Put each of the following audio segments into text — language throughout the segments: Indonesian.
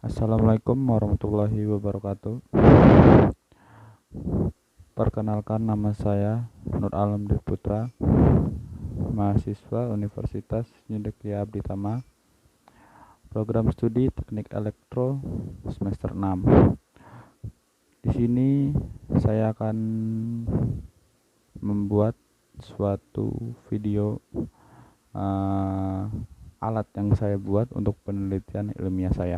Assalamualaikum warahmatullahi wabarakatuh. Perkenalkan, nama saya Nur Alam Dwi Putra, mahasiswa Universitas Nyudekia Abditama, program studi Teknik Elektro semester 6. Di sini saya akan membuat suatu video alat yang saya buat untuk penelitian ilmiah saya.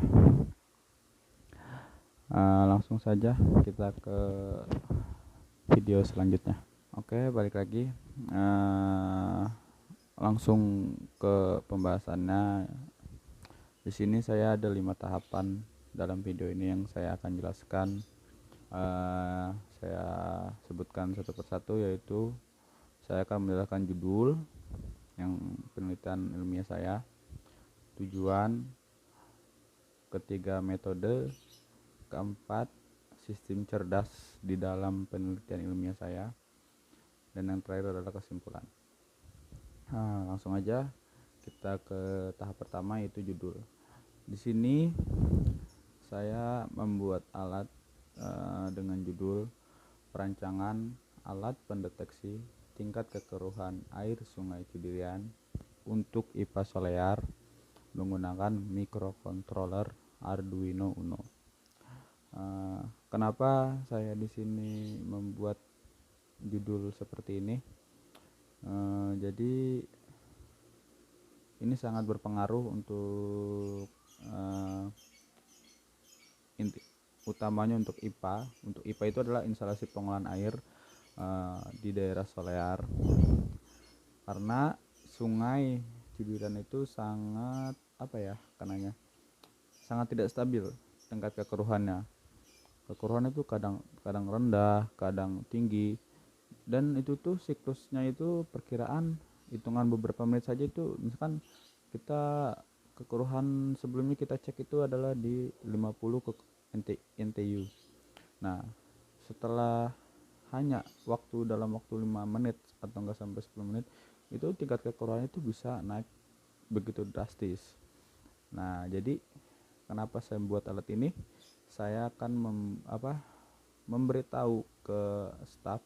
Langsung saja kita ke video selanjutnya. Oke, balik lagi. Langsung ke pembahasannya. Di sini saya ada 5 tahapan dalam video ini yang saya akan jelaskan. Saya sebutkan satu persatu, yaitu saya akan menjelaskan judul yang penelitian ilmiah saya, tujuan, ketiga metode, keempat sistem cerdas di dalam penelitian ilmiah saya, dan yang terakhir adalah kesimpulan. Langsung aja kita ke tahap pertama, yaitu judul. Di sini saya membuat alat dengan judul perancangan alat pendeteksi tingkat kekeruhan air Sungai Cidirian untuk IPA Solear menggunakan microcontroller Arduino Uno. Kenapa saya di sini membuat judul seperti ini? Jadi ini sangat berpengaruh untuk utamanya untuk IPA. Untuk IPA itu adalah instalasi pengolahan air di daerah Solear, karena Sungai Cidirian itu sangat sangat tidak stabil tingkat kekeruhannya. Kekeruhan itu kadang rendah, kadang tinggi, dan itu tuh siklusnya itu perkiraan hitungan beberapa menit saja. Itu misalkan kita kekeruhan sebelumnya kita cek itu adalah di 50 ke NTU. Nah, setelah hanya dalam waktu 5 menit atau enggak sampai 10 menit, itu tingkat kekeruhan itu bisa naik begitu drastis. Nah, jadi kenapa saya membuat alat ini? Saya akan memberitahu ke staf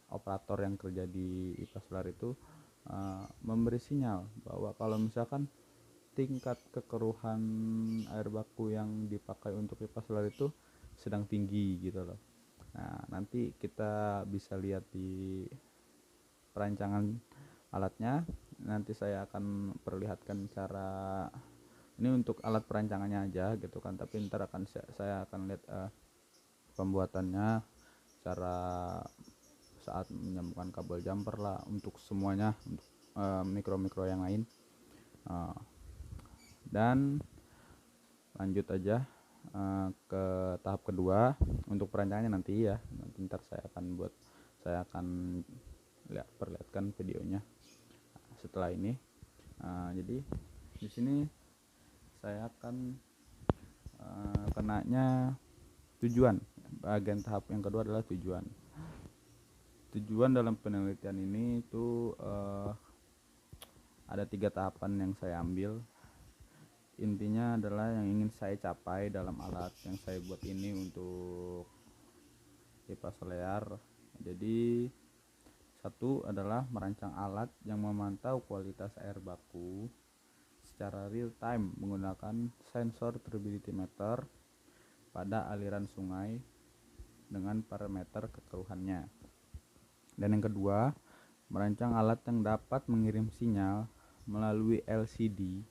operator yang kerja di IPA Solar itu, memberi sinyal bahwa kalau misalkan tingkat kekeruhan air baku yang dipakai untuk IPA Solar itu sedang tinggi gitu loh. Nah, nanti kita bisa lihat di perancangan alatnya. Nanti saya akan perlihatkan cara ini untuk alat perancangannya aja gitu kan, tapi ntar saya akan lihat pembuatannya, cara saat menyambungkan kabel jumper lah, untuk semuanya, untuk mikro yang lain. Dan lanjut aja ke tahap kedua untuk perancangannya nanti ya. Nanti ntar saya akan perlihatkan videonya setelah ini. Jadi di sini saya akan kenanya tujuan. Bagian tahap yang kedua adalah tujuan. Tujuan dalam penelitian ini itu ada 3 tahapan yang saya ambil. Intinya adalah yang ingin saya capai dalam alat yang saya buat ini untuk IPA Solear. Jadi satu adalah merancang alat yang memantau kualitas air baku secara real time menggunakan sensor turbidity meter pada aliran sungai dengan parameter kekeruhannya. Dan yang kedua, merancang alat yang dapat mengirim sinyal melalui LCD,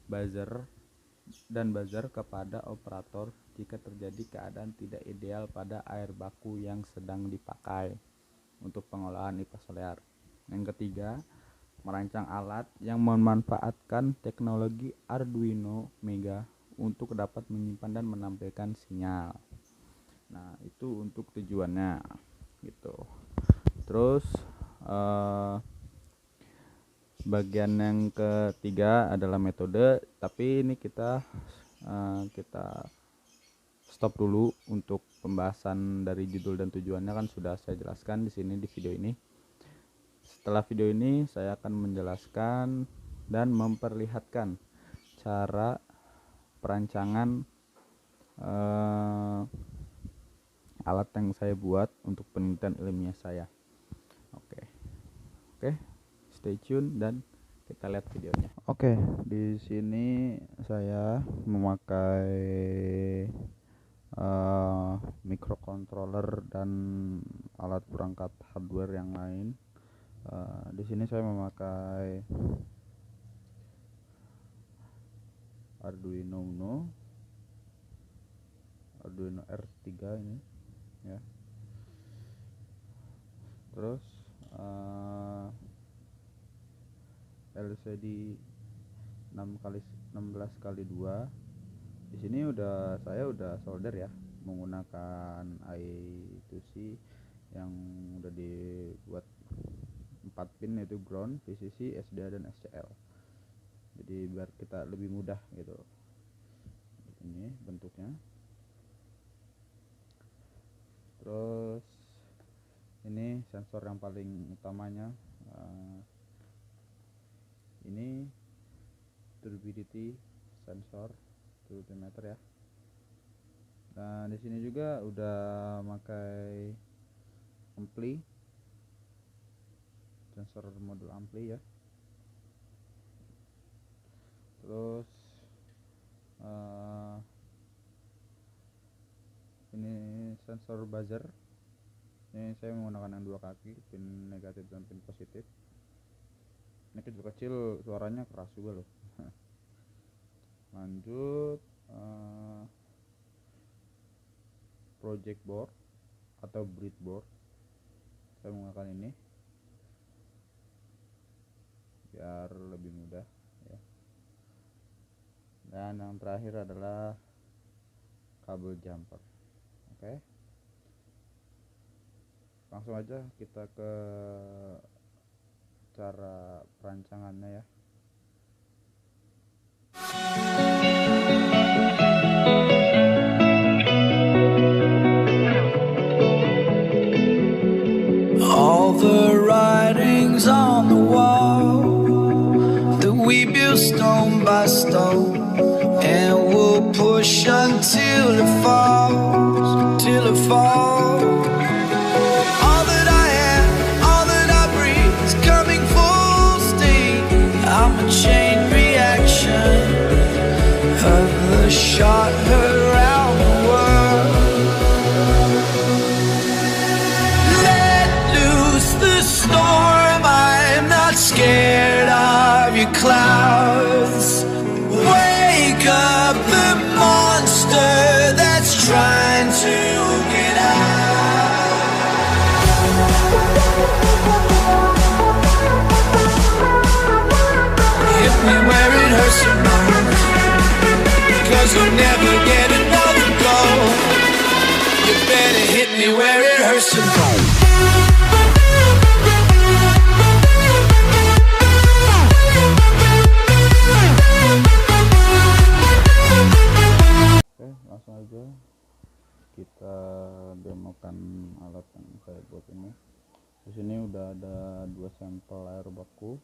buzzer kepada operator jika terjadi keadaan tidak ideal pada air baku yang sedang dipakai untuk pengolahan IPA Solear. Yang ketiga, merancang alat yang memanfaatkan teknologi Arduino Mega untuk dapat menyimpan dan menampilkan sinyal. Nah, itu untuk tujuannya gitu. Terus bagian yang ketiga adalah metode, tapi ini kita stop dulu untuk pembahasan dari judul dan tujuannya, kan sudah saya jelaskan di sini di video ini. Setelah video ini saya akan menjelaskan dan memperlihatkan cara perancangan alat yang saya buat untuk penelitian ilmiah saya. Oke, stay tune dan kita lihat videonya. Oke, di sini saya memakai microcontroller dan alat perangkat hardware yang lain. Di sini saya memakai Arduino R3 ini ya. Terus LCD 16x2. Di sini saya udah solder ya, menggunakan I2C yang udah dibuat 4 pin, yaitu ground, VCC, SDA dan SCL. Jadi biar kita lebih mudah gitu. Ini bentuknya. Terus ini sensor yang paling utamanya, ini turbidity sensor 2 meter ya. Dan di sini juga udah pakai ampli, sensor modul ampli ya. Terus ini sensor buzzer. Ini saya menggunakan yang 2 kaki, pin negatif dan pin positif. Ini kecil-kecil, suaranya keras juga loh. Lanjut, project board atau breadboard, saya menggunakan ini biar lebih mudah ya. Dan yang terakhir adalah kabel jumper. Oke, langsung aja kita ke cara perancangannya ya. All the writings on the wall that we build stone by stone, and we'll push until it falls, till it falls. All that I am, all that I breathe is coming full steam. I'm a chain reaction of the shot around the world. Let loose the storm, I'm not scared of your clouds. Wake up the monster that's trying to get out. Hit me where it hurts the most, 'cause you'll never get another go. You better hit me where it hurts the most. Oke, langsung aja kita demokan alat yang saya buat ini. Di sini udah ada 2 sampel air baku.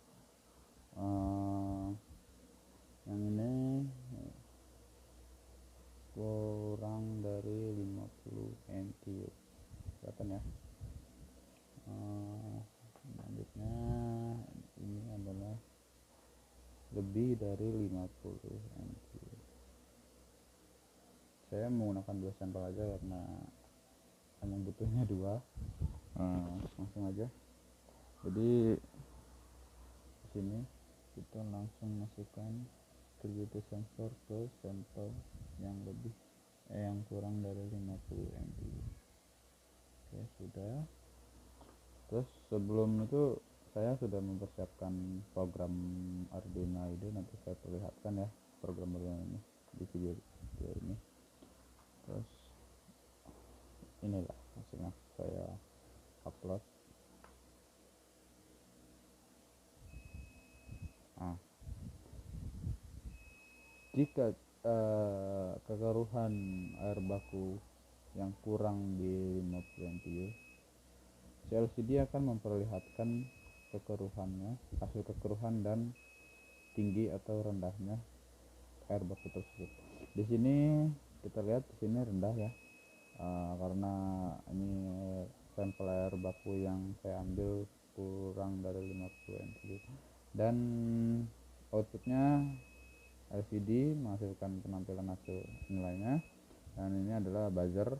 Yang ini kurang dari 50 NTU, kelihatan ya. Selanjutnya ini adalah lebih dari 50 NTU. Saya menggunakan 2 sampel aja karena hanya butuhnya 2. Langsung aja. Jadi di sini kita langsung masukkan turbidity sensor ke sampel yang yang kurang dari 50 NTU. Oke, sudah. Terus sebelum itu saya sudah mempersiapkan program Arduino IDE, nanti saya perlihatkan ya program Arduino ini di video ini. Terus inilah hasilnya, saya upload. Jika kekeruhan air baku yang kurang di 50 NTU, LCD akan memperlihatkan kekeruhannya, hasil kekeruhan dan tinggi atau rendahnya air baku tersebut. Di sini kita lihat di sini rendah ya, karena ini sampel air baku yang saya ambil kurang dari 50 ml, dan outputnya LCD menghasilkan penampilan hasil nilainya, dan ini adalah buzzer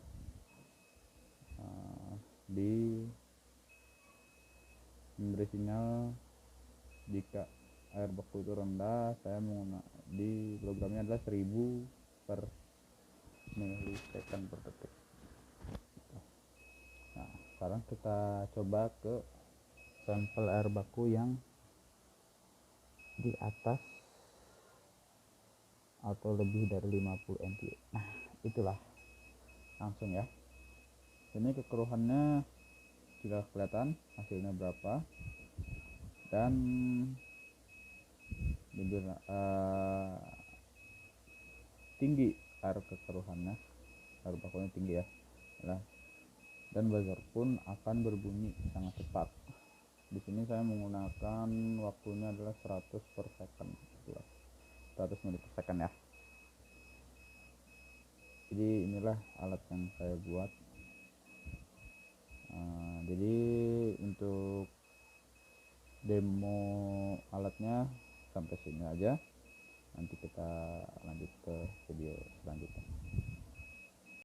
di memberi sinyal jika air baku itu rendah. Saya menggunakan di kilogramnya adalah 1000 per milisecond per detik. Nah, sekarang kita coba ke sampel air baku yang di atas atau lebih dari 50 ml. Nah, itulah langsung ya. Ini kekeruhannya sudah kelihatan hasilnya berapa, dan tinggi air kekeruhannya, air bakunya tinggi ya. Nah, dan buzzer pun akan berbunyi sangat cepat. Di sini saya menggunakan waktunya adalah 100 per second, 100 menit per second ya. Jadi inilah alat yang saya buat. Jadi untuk demo alatnya sampai sini aja. Nanti kita lanjut ke video selanjutnya.